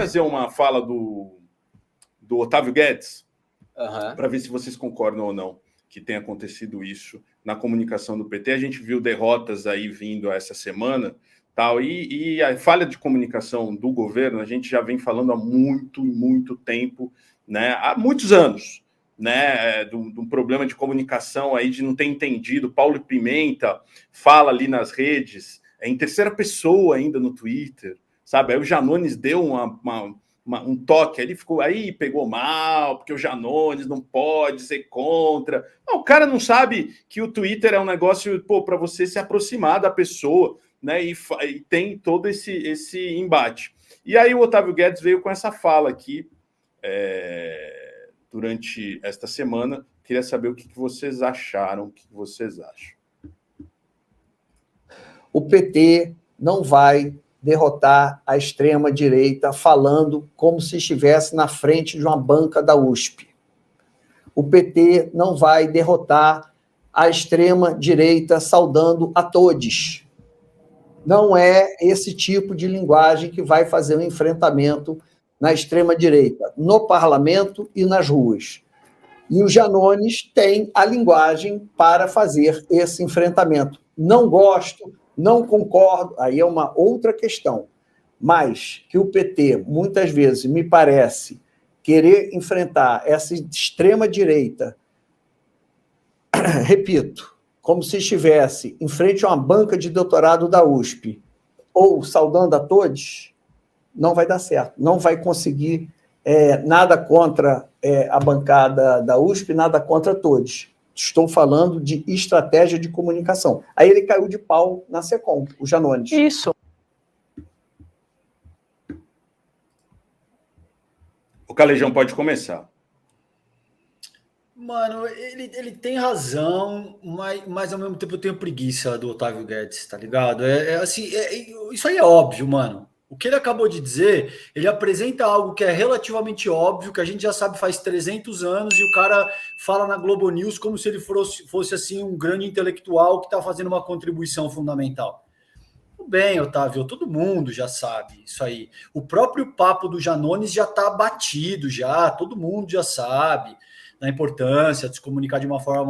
trazer uma fala do Otávio Guedes, Uhum. para ver se vocês concordam ou não que tenha acontecido isso na comunicação do PT. A gente viu derrotas aí vindo essa semana, tal, e a falha de comunicação do governo, a gente já vem falando há muito tempo, né? Há muitos anos, né? De um problema de comunicação aí, de não ter entendido. Paulo Pimenta fala ali nas redes, em terceira pessoa ainda no Twitter, sabe? Aí o Janones deu um toque, ele ficou aí, pegou mal, porque o Janones não pode ser contra. Não, o cara não sabe que o Twitter é um negócio, para você se aproximar da pessoa, né? E tem todo esse embate. E aí o Otávio Guedes veio com essa fala aqui durante esta semana. Queria saber o que vocês acharam, o que vocês acham. O PT não vai derrotar a extrema-direita falando como se estivesse na frente de uma banca da USP. O PT não vai derrotar a extrema-direita saudando a todos. Não é esse tipo de linguagem que vai fazer o enfrentamento na extrema-direita, no parlamento e nas ruas. E o Janones tem a linguagem para fazer esse enfrentamento. Não gosto, não concordo, aí é uma outra questão. Mas que o PT, muitas vezes, me parece querer enfrentar essa extrema-direita, repito, como se estivesse em frente a uma banca de doutorado da USP, ou saudando a todos, não vai dar certo. Não vai conseguir nada contra a bancada da USP, nada contra todos. Estou falando de estratégia de comunicação. Aí ele caiu de pau na SECOM, o Janones. Isso. O Calejão pode começar. Mano, ele tem razão, mas ao mesmo tempo eu tenho preguiça do Otávio Guedes, tá ligado? Isso aí é óbvio, mano. O que ele acabou de dizer, ele apresenta algo que é relativamente óbvio, que a gente já sabe faz 300 anos, e o cara fala na Globo News como se ele fosse assim, um grande intelectual que está fazendo uma contribuição fundamental. Tudo bem, Otávio, todo mundo já sabe isso aí. O próprio papo do Janones já está batido, todo mundo já sabe da importância de se comunicar de uma forma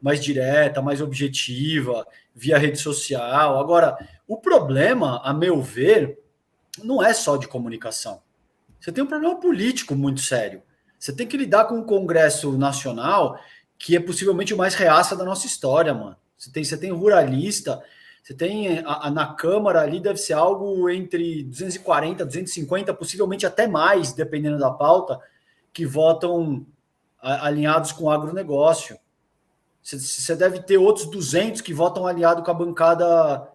mais direta, mais objetiva, via rede social. Agora, o problema, a meu ver, não é só de comunicação. Você tem um problema político muito sério. Você tem que lidar com um Congresso Nacional que é possivelmente o mais reaça da nossa história, mano. Você tem ruralista, você tem na Câmara ali, deve ser algo entre 240, 250, possivelmente até mais, dependendo da pauta, que votam alinhados com o agronegócio. Você deve ter outros 200 que votam alinhado com a bancada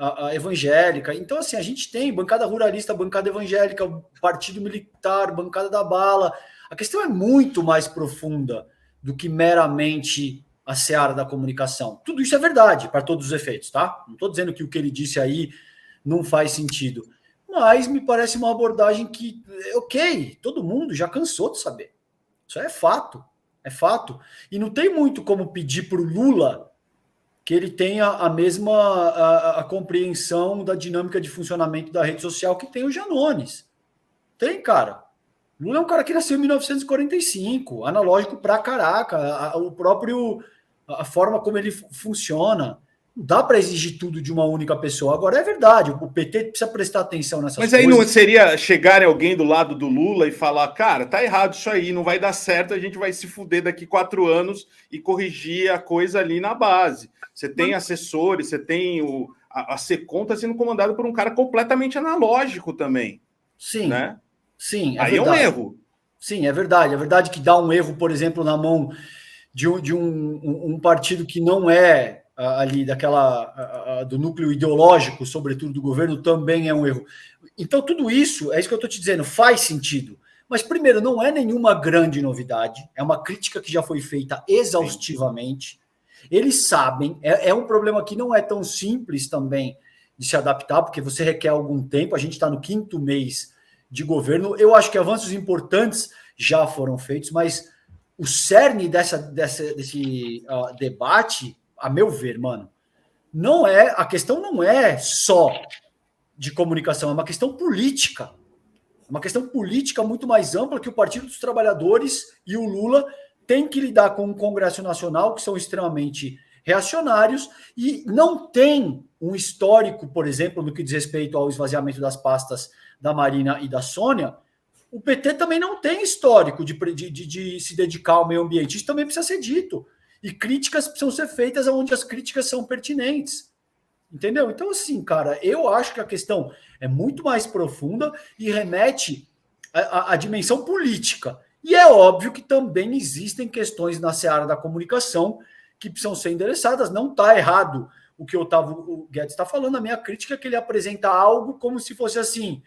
a evangélica. Então, assim, a gente tem bancada ruralista, bancada evangélica, partido militar, bancada da bala. A questão é muito mais profunda do que meramente a seara da comunicação. Tudo isso é verdade, para todos os efeitos, tá? Não estou dizendo que o que ele disse aí não faz sentido. Mas me parece uma abordagem que, ok, todo mundo já cansou de saber. Isso é fato. É fato. E não tem muito como pedir para o Lula que ele tenha a mesma a compreensão da dinâmica de funcionamento da rede social que tem o Janones. Tem, cara. Lula é um cara que nasceu em 1945, analógico pra caraca, a forma como ele funciona. Não dá para exigir tudo de uma única pessoa. Agora, é verdade, o PT precisa prestar atenção nessas coisas. Mas aí não seria chegar alguém do lado do Lula e falar, cara, tá errado isso aí, não vai dar certo, a gente vai se fuder daqui 4 anos e corrigir a coisa ali na base. Você tem assessores, você tem a SECOM tá sendo comandado por um cara completamente analógico também. Sim, né? Sim, aí verdade. É um erro. Sim, é verdade. É verdade que dá um erro, por exemplo, na mão de um partido que não é ali do núcleo ideológico, sobretudo do governo, também é um erro. Então, tudo isso, é isso que eu estou te dizendo, faz sentido. Mas, primeiro, não é nenhuma grande novidade, é uma crítica que já foi feita exaustivamente. Eles sabem, é um problema que não é tão simples também de se adaptar, porque você requer algum tempo, a gente está no 5º mês de governo. Eu acho que avanços importantes já foram feitos, mas o cerne desse debate, a meu ver, mano, a questão não é só de comunicação, é uma questão política. É uma questão política muito mais ampla que o Partido dos Trabalhadores e o Lula têm que lidar com o Congresso Nacional, que são extremamente reacionários, e não tem um histórico, por exemplo, no que diz respeito ao esvaziamento das pastas da Marina e da Sônia. O PT também não tem histórico de se dedicar ao meio ambiente. Isso também precisa ser dito. E críticas precisam ser feitas onde as críticas são pertinentes. Entendeu? Então, assim, cara, eu acho que a questão é muito mais profunda e remete à dimensão política. E é óbvio que também existem questões na seara da comunicação que precisam ser endereçadas. Não está errado o que o Otávio Guedes está falando. A minha crítica é que ele apresenta algo como se fosse assim: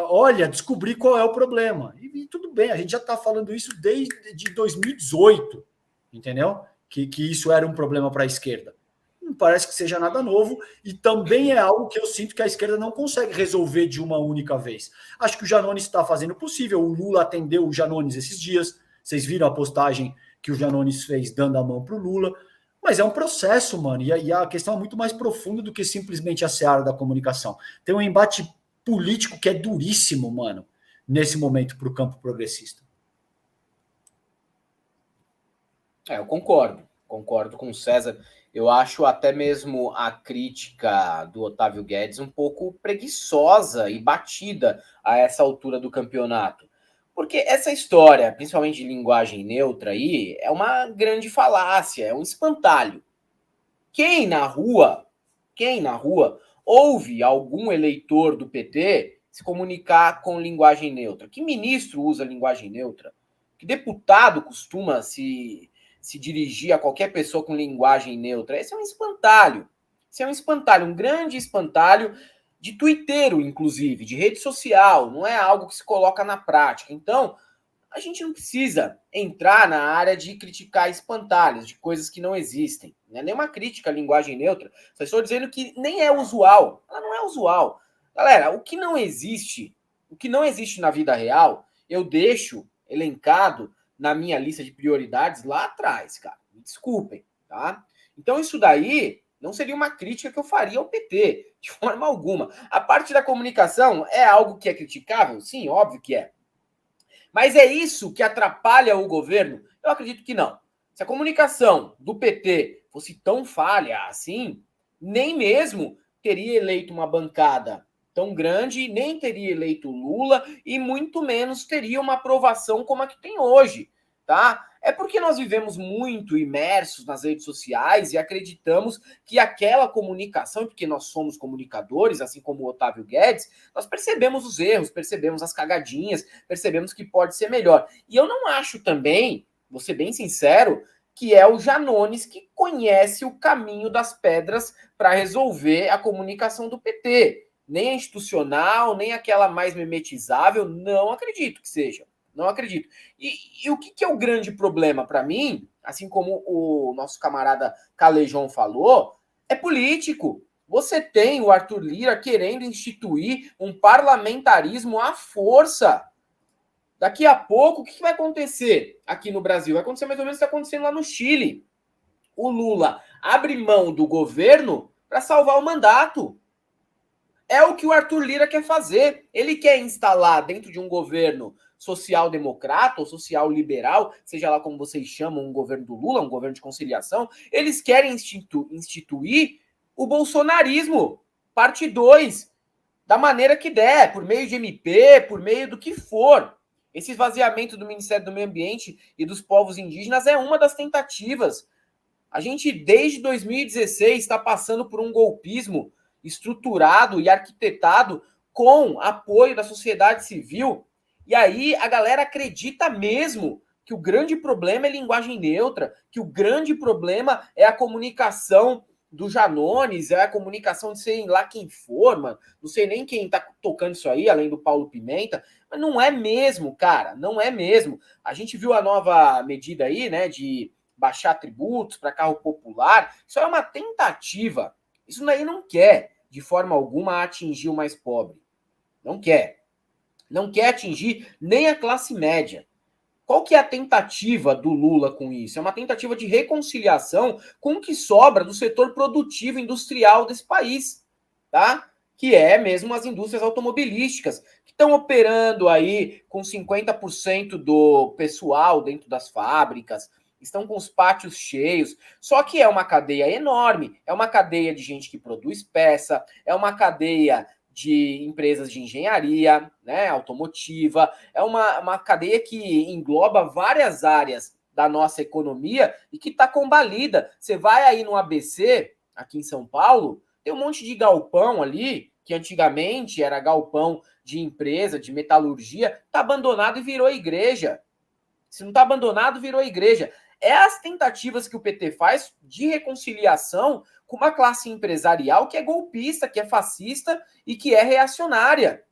olha, descobri qual é o problema. E tudo bem, a gente já está falando isso desde 2018, entendeu? Que isso era um problema para a esquerda. Não parece que seja nada novo, e também é algo que eu sinto que a esquerda não consegue resolver de uma única vez. Acho que o Janones está fazendo o possível. O Lula atendeu o Janones esses dias. Vocês viram a postagem que o Janones fez dando a mão para o Lula. Mas é um processo, mano, e a questão é muito mais profunda do que simplesmente a seara da comunicação. Tem um embate político que é duríssimo, mano, nesse momento para o campo progressista. Eu concordo com o César. Eu acho até mesmo a crítica do Otávio Guedes um pouco preguiçosa e batida a essa altura do campeonato. Porque essa história, principalmente de linguagem neutra aí, é uma grande falácia, é um espantalho. Quem na rua ouve algum eleitor do PT se comunicar com linguagem neutra? Que ministro usa linguagem neutra? Que deputado costuma se dirigir a qualquer pessoa com linguagem neutra? Esse é um espantalho. Um grande espantalho de tuiteiro, inclusive, de rede social. Não é algo que se coloca na prática. Então, a gente não precisa entrar na área de criticar espantalhos, de coisas que não existem. Não é nenhuma crítica à linguagem neutra. Só estou dizendo que nem é usual. Ela não é usual. Galera, o que não existe na vida real, eu deixo elencado na minha lista de prioridades lá atrás, cara. Me desculpem, tá? Então isso daí não seria uma crítica que eu faria ao PT, de forma alguma. A parte da comunicação é algo que é criticável? Sim, óbvio que é. Mas é isso que atrapalha o governo? Eu acredito que não. Se a comunicação do PT fosse tão falha assim, nem mesmo teria eleito uma bancada tão grande, nem teria eleito Lula e muito menos teria uma aprovação como a que tem hoje, tá? É porque nós vivemos muito imersos nas redes sociais e acreditamos que aquela comunicação, porque nós somos comunicadores, assim como o Otávio Guedes, nós percebemos os erros, percebemos as cagadinhas, percebemos que pode ser melhor. E eu não acho também, vou ser bem sincero, que é o Janones que conhece o caminho das pedras para resolver a comunicação do PT. Nem a institucional, nem aquela mais memetizável, não acredito que seja. Não acredito. E o que é o grande problema para mim, assim como o nosso camarada Calejão falou, é político. Você tem o Arthur Lira querendo instituir um parlamentarismo à força. Daqui a pouco, o que vai acontecer aqui no Brasil? Vai acontecer mais ou menos o que está acontecendo lá no Chile. O Lula abre mão do governo para salvar o mandato. É o que o Arthur Lira quer fazer. Ele quer instalar dentro de um governo social-democrata ou social-liberal, seja lá como vocês chamam, um governo do Lula, um governo de conciliação. Eles querem instituir o bolsonarismo, parte 2, da maneira que der, por meio de MP, por meio do que for. Esse esvaziamento do Ministério do Meio Ambiente e dos povos indígenas é uma das tentativas. A gente, desde 2016, está passando por um golpismo estruturado e arquitetado com apoio da sociedade civil. E aí a galera acredita mesmo que o grande problema é linguagem neutra, que o grande problema é a comunicação do Janones, é a comunicação de sei lá quem for, mano. Não sei nem quem tá tocando isso aí, além do Paulo Pimenta. Mas não é mesmo, cara. Não é mesmo. A gente viu a nova medida aí, né, de baixar tributos para carro popular. Isso é uma tentativa. Isso daí não quer, de forma alguma, atingir o mais pobre. Não quer. Não quer atingir nem a classe média. Qual que é a tentativa do Lula com isso? É uma tentativa de reconciliação com o que sobra do setor produtivo industrial desse país, tá? que é mesmo as indústrias automobilísticas, que estão operando aí com 50% do pessoal dentro das fábricas, estão com os pátios cheios, só que é uma cadeia enorme, é uma cadeia de gente que produz peça, é uma cadeia de empresas de engenharia, né, automotiva, é uma cadeia que engloba várias áreas da nossa economia e que está combalida. Você vai aí no ABC, aqui em São Paulo, tem um monte de galpão ali, que antigamente era galpão de empresa, de metalurgia, está abandonado e virou igreja. Se não está abandonado, virou igreja. É as tentativas que o PT faz de reconciliação com uma classe empresarial que é golpista, que é fascista e que é reacionária.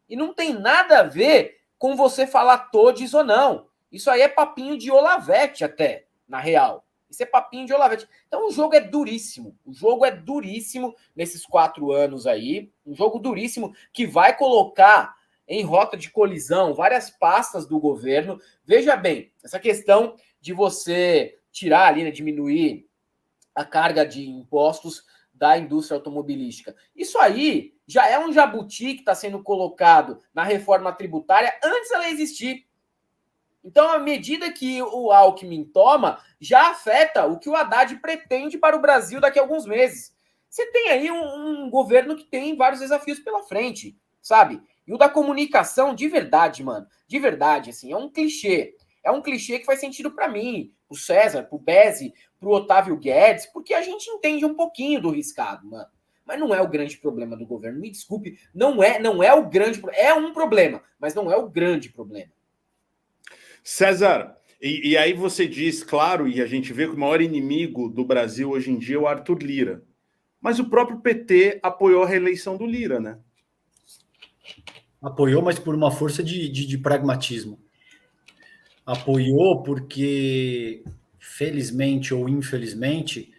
E não tem nada a ver com você falar todes ou não. Isso aí é papinho de Olavete até, na real. Isso é papinho de Olavete. Então o jogo é duríssimo. O jogo é duríssimo nesses 4 anos aí. Um jogo duríssimo que vai colocar em rota de colisão várias pastas do governo. Veja bem, essa questão de você tirar ali, né, diminuir a carga de impostos da indústria automobilística. Isso aí já é um jabuti que está sendo colocado na reforma tributária antes dela existir. Então, a medida que o Alckmin toma já afeta o que o Haddad pretende para o Brasil daqui a alguns meses. Você tem aí um governo que tem vários desafios pela frente, sabe? E o da comunicação, de verdade, mano, de verdade, assim, é um clichê. É um clichê que faz sentido para mim, pro César, pro Beze, pro Otávio Guedes, porque a gente entende um pouquinho do riscado, mano. Mas não é o grande problema do governo. Me desculpe, não é o grande problema. É um problema, mas não é o grande problema. César, e aí você diz, claro, e a gente vê que o maior inimigo do Brasil hoje em dia é o Arthur Lira. Mas o próprio PT apoiou a reeleição do Lira, né? Apoiou, mas por uma força de pragmatismo. Apoiou porque, felizmente ou infelizmente,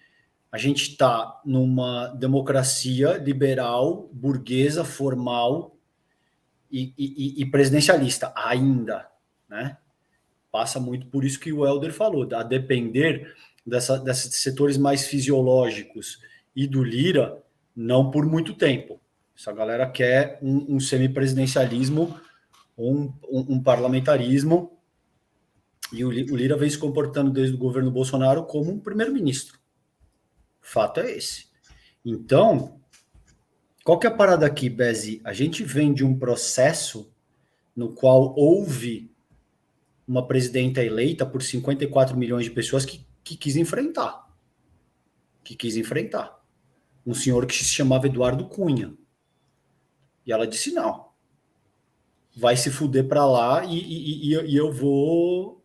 a gente está numa democracia liberal, burguesa, formal e presidencialista ainda, né? Passa muito por isso que o Helder falou, a depender desses setores mais fisiológicos e do Lira, não por muito tempo. Essa galera quer um semipresidencialismo, um parlamentarismo, e o Lira vem se comportando desde o governo Bolsonaro como um primeiro-ministro. O fato é esse. Então, qual que é a parada aqui, Beze? A gente vem de um processo no qual houve uma presidenta eleita por 54 milhões de pessoas que quis enfrentar. Um senhor que se chamava Eduardo Cunha. E ela disse, não. Vai se fuder pra lá e eu vou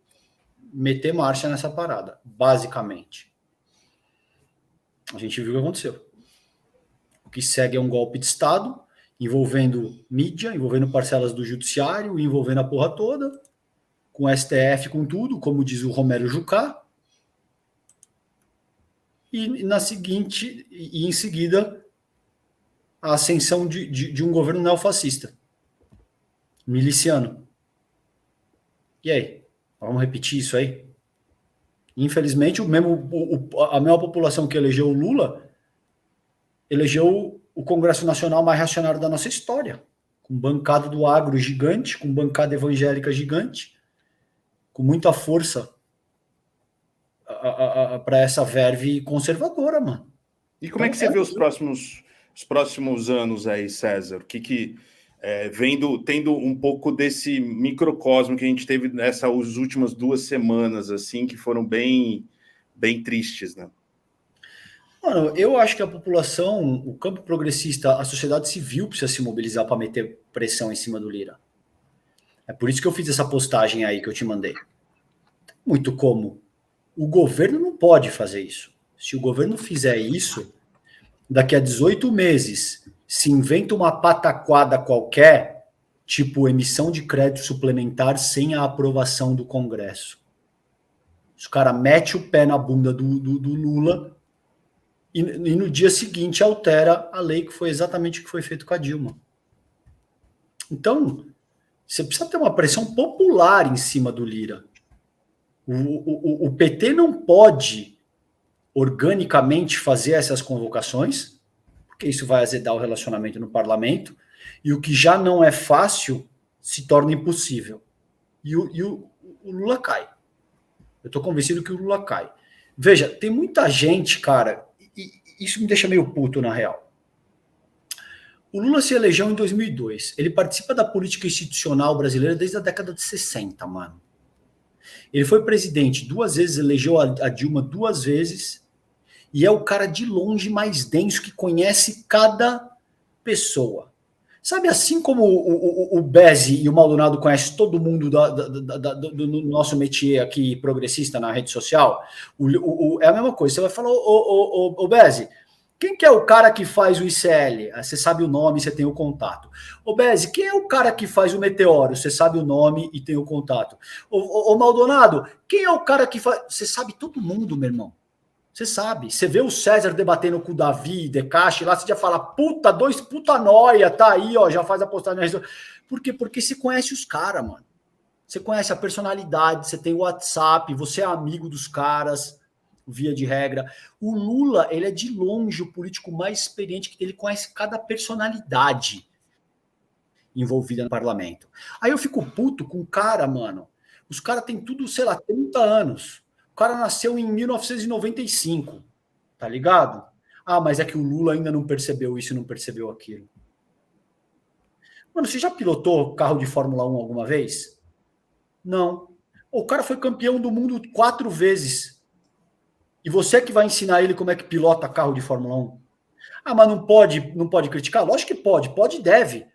meter marcha nessa parada, basicamente. A gente viu o que aconteceu. O que segue é um golpe de Estado, envolvendo mídia, envolvendo parcelas do judiciário, envolvendo a porra toda, com o STF, com tudo, como diz o Romero Jucá, e em seguida, a ascensão de um governo neofascista, miliciano. E aí? Vamos repetir isso aí? Infelizmente, a mesma população que elegeu o Lula elegeu o Congresso Nacional mais reacionário da nossa história, com bancada do agro gigante, com bancada evangélica gigante, com muita força para essa verve conservadora, mano. E como é que você vê os próximos anos aí, César? Tendo um pouco desse microcosmo que a gente teve nessas últimas 2 semanas, assim, que foram bem tristes, né? Mano, eu acho que a população, o campo progressista, a sociedade civil precisa se mobilizar para meter pressão em cima do Lira. É por isso que eu fiz essa postagem aí que eu te mandei. Muito como o governo não pode fazer isso. Se o governo fizer isso, daqui a 18 meses, se inventa uma pataquada qualquer, tipo emissão de crédito suplementar sem a aprovação do Congresso. Os caras metem o pé na bunda do Lula e no dia seguinte altera a lei, que foi exatamente o que foi feito com a Dilma. Então, você precisa ter uma pressão popular em cima do Lira. O PT não pode organicamente fazer essas convocações, porque isso vai azedar o relacionamento no parlamento, e o que já não é fácil se torna impossível. E o Lula cai. Eu estou convencido que o Lula cai. Veja, tem muita gente, cara, e isso me deixa meio puto, na real. O Lula se elegeu em 2002. Ele participa da política institucional brasileira desde a década de 60, mano. Ele foi presidente 2 vezes, elegeu a Dilma 2 vezes, e é o cara de longe mais denso que conhece cada pessoa. Sabe, assim como o Bezzi e o Maldonado conhecem todo mundo do nosso métier aqui progressista na rede social, é a mesma coisa. Você vai falar, ô Bezzi, quem que é o cara que faz o ICL? Você sabe o nome, você tem o contato. Ô Bezzi, quem é o cara que faz o Meteoro? Você sabe o nome e tem o contato. Ô Maldonado, quem é o cara que faz... Você sabe todo mundo, meu irmão. Você sabe. Você vê o César debatendo com o Davi, Decache, lá você já fala, puta nóia, tá aí, ó, já faz a postagem. Por quê? Porque você conhece os caras, mano. Você conhece a personalidade, você tem o WhatsApp, você é amigo dos caras, via de regra. O Lula, ele é de longe o político mais experiente, que ele conhece cada personalidade envolvida no parlamento. Aí eu fico puto com o cara, mano. Os caras têm tudo, sei lá, 30 anos. O cara nasceu em 1995, tá ligado? Ah, mas é que o Lula ainda não percebeu isso e não percebeu aquilo. Mano, você já pilotou carro de Fórmula 1 alguma vez? Não. O cara foi campeão do mundo 4 vezes. E você que vai ensinar ele como é que pilota carro de Fórmula 1? Ah, mas não pode criticar? Lógico que pode e deve.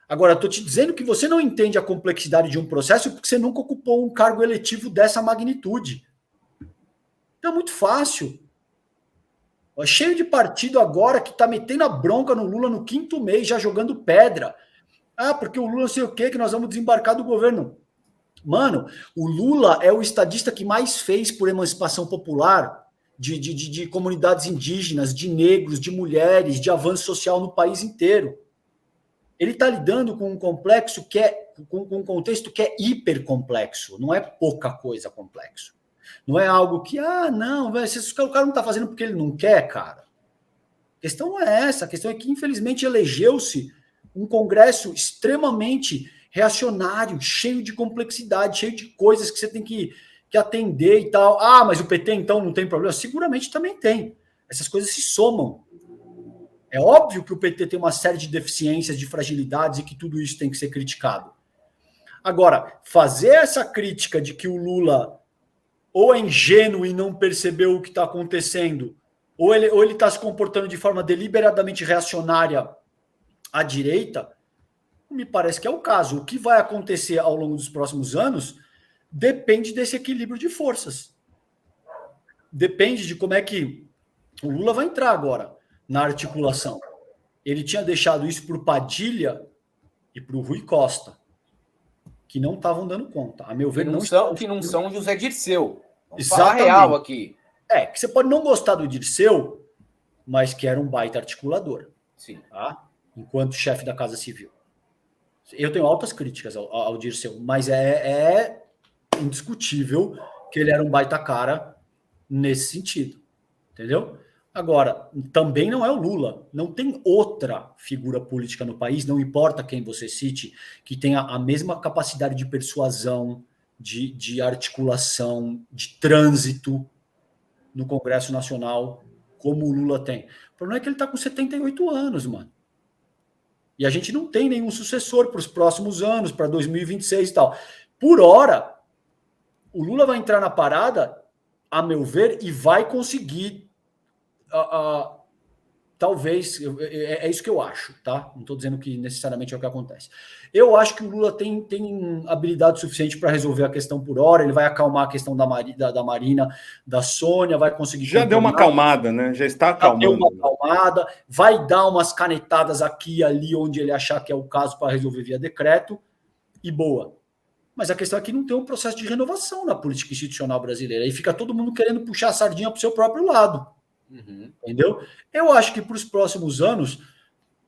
Agora, eu tô te dizendo que você não entende a complexidade de um processo porque você nunca ocupou um cargo eletivo dessa magnitude. Então é muito fácil. É cheio de partido agora que tá metendo a bronca no Lula no 5º mês, já jogando pedra. Ah, porque o Lula não sei o quê, que nós vamos desembarcar do governo. Mano, o Lula é o estadista que mais fez por emancipação popular de comunidades indígenas, de negros, de mulheres, de avanço social no país inteiro. Ele está lidando com um complexo que é, com um contexto que é hipercomplexo, não é pouca coisa complexo. Não é algo que, não, o cara não está fazendo porque ele não quer, cara. A questão não é essa, a questão é que, infelizmente, elegeu-se um Congresso extremamente reacionário, cheio de complexidade, cheio de coisas que você tem que atender e tal. Ah, mas o PT, então, não tem problema? Seguramente também tem. Essas coisas se somam. É óbvio que o PT tem uma série de deficiências, de fragilidades e que tudo isso tem que ser criticado. Agora, fazer essa crítica de que o Lula ou é ingênuo e não percebeu o que está acontecendo, ou ele está se comportando de forma deliberadamente reacionária à direita, me parece que é o caso. O que vai acontecer ao longo dos próximos anos depende desse equilíbrio de forças. Depende de como é que o Lula vai entrar agora na articulação. Ele tinha deixado isso para o Padilha e para o Rui Costa, que não estavam dando conta. A meu ver, que não são José Dirceu. Vamos falar real aqui. Que você pode não gostar do Dirceu, mas que era um baita articulador. Sim. Tá? Enquanto chefe da Casa Civil. Eu tenho altas críticas ao Dirceu, mas é indiscutível que ele era um baita cara nesse sentido. Entendeu? Agora, também não é o Lula. Não tem outra figura política no país, não importa quem você cite, que tenha a mesma capacidade de persuasão, de articulação, de trânsito no Congresso Nacional, como o Lula tem. O problema é que ele está com 78 anos, mano. E a gente não tem nenhum sucessor para os próximos anos, para 2026 e tal. Por hora, o Lula vai entrar na parada, a meu ver, e vai conseguir talvez, é isso que eu acho, tá? Não estou dizendo que necessariamente é o que acontece. Eu acho que o Lula tem habilidade suficiente para resolver a questão por hora, ele vai acalmar a questão da Marina, da Sônia, vai conseguir... Já deu uma acalmada, né? Já está acalmando. Já deu uma acalmada, vai dar umas canetadas aqui e ali, onde ele achar que é o caso para resolver via decreto, e boa. Mas a questão é que não tem um processo de renovação na política institucional brasileira, aí fica todo mundo querendo puxar a sardinha para o seu próprio lado. Uhum. Entendeu? Eu acho que para os próximos anos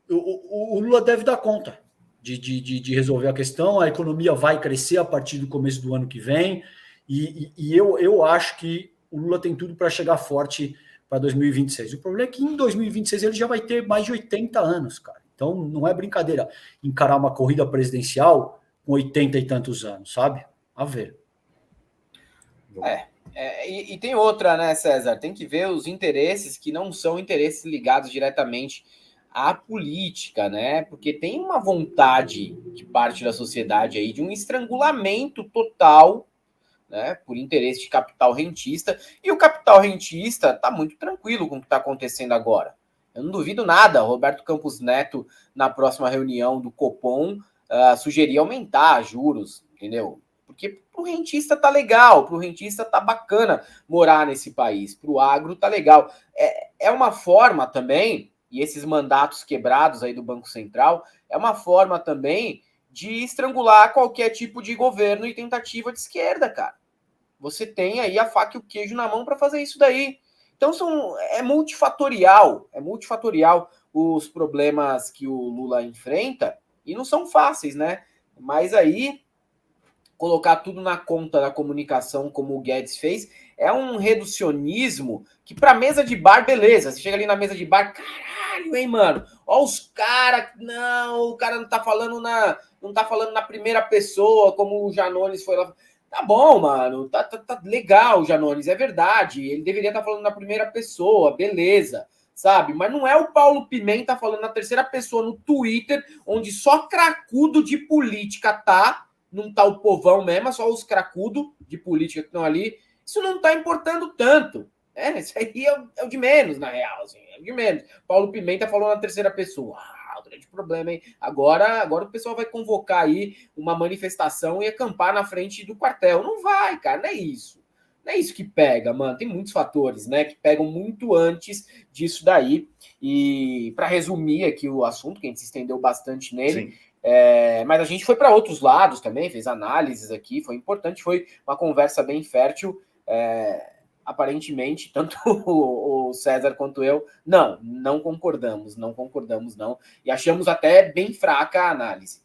o Lula deve dar conta de resolver a questão, a economia vai crescer a partir do começo do ano que vem, e eu acho que o Lula tem tudo para chegar forte para 2026. O problema é que em 2026 ele já vai ter mais de 80 anos, cara. Então não é brincadeira encarar uma corrida presidencial com 80 e tantos anos, sabe? A ver. E tem outra, né, César? Tem que ver os interesses que não são interesses ligados diretamente à política, né? Porque tem uma vontade de parte da sociedade aí de um estrangulamento total, né, por interesse de capital rentista, e o capital rentista está muito tranquilo com o que está acontecendo agora. Eu não duvido nada, Roberto Campos Neto, na próxima reunião do Copom, sugerir aumentar juros, entendeu? Porque para o rentista tá legal, para o rentista tá bacana morar nesse país, para o agro tá legal. É uma forma também, e esses mandatos quebrados aí do Banco Central, é uma forma também de estrangular qualquer tipo de governo e tentativa de esquerda, cara. Você tem aí a faca e o queijo na mão para fazer isso daí. Então é multifatorial os problemas que o Lula enfrenta, e não são fáceis, né? Mas aí, colocar tudo na conta da comunicação, como o Guedes fez, é um reducionismo que para mesa de bar, beleza. Você chega ali na mesa de bar, caralho, hein, mano? Ó os caras, não, o cara não tá falando na primeira pessoa, como o Janones foi lá. Tá bom, mano, tá legal, Janones, é verdade. Ele deveria estar falando na primeira pessoa, beleza, sabe? Mas não é o Paulo Pimenta falando na terceira pessoa no Twitter, onde só cracudo de política não tá o povão mesmo, é só os cracudos de política que estão ali. Isso não tá importando tanto. Isso aí é o de menos, na real. Assim, é o de menos. Paulo Pimenta falou na terceira pessoa. O grande problema, hein? Agora o pessoal vai convocar aí uma manifestação e acampar na frente do quartel. Não vai, cara, não é isso. Não é isso que pega, mano. Tem muitos fatores, né, que pegam muito antes disso daí. E para resumir aqui o assunto, que a gente se estendeu bastante nele, mas a gente foi para outros lados também, fez análises aqui, foi importante, foi uma conversa bem fértil. Aparentemente, tanto o César quanto eu, não concordamos, não. E achamos até bem fraca a análise.